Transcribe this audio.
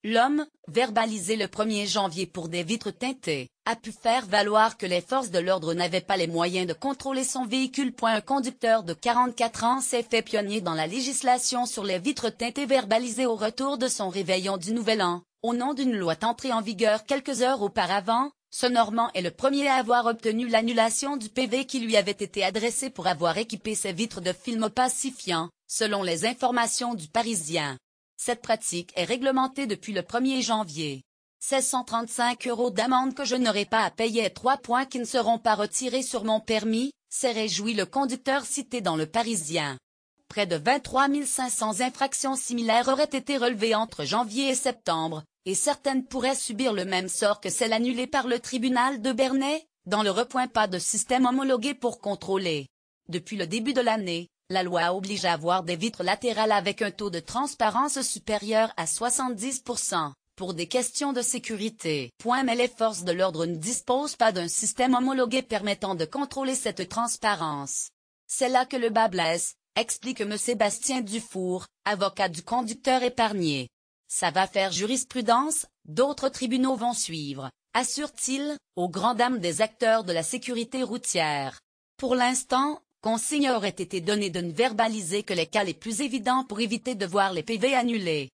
L'homme, verbalisé le 1er janvier pour des vitres teintées, a pu faire valoir que les forces de l'ordre n'avaient pas les moyens de contrôler son véhicule. Un conducteur de 44 ans s'est fait pionnier dans la législation sur les vitres teintées verbalisées au retour de son réveillon du Nouvel An, au nom d'une loi entrée en vigueur quelques heures auparavant. Ce Normand est le premier à avoir obtenu l'annulation du PV qui lui avait été adressé pour avoir équipé ses vitres de films pacifiants, selon les informations du Parisien. Cette pratique est réglementée depuis le 1er janvier. 1635 € d'amende que je n'aurai pas à payer et 3 points qui ne seront pas retirés sur mon permis, s'est réjoui le conducteur cité dans le Parisien. Près de 23 500 infractions similaires auraient été relevées entre janvier et septembre, et certaines pourraient subir le même sort que celle annulée par le tribunal de Bernay, dans le recoin pas de système homologué pour contrôler. Depuis le début de l'année, la loi oblige à avoir des vitres latérales avec un taux de transparence supérieur à 70%, pour des questions de sécurité. Mais les forces de l'ordre ne disposent pas d'un système homologué permettant de contrôler cette transparence. C'est là que le bât blesse, explique M. Sébastien Dufour, avocat du conducteur épargné. Ça va faire jurisprudence, d'autres tribunaux vont suivre, assure-t-il, aux grandes dames des acteurs de la sécurité routière. Pour l'instant, consigne aurait été donnée de ne verbaliser que les cas les plus évidents pour éviter de voir les PV annulés.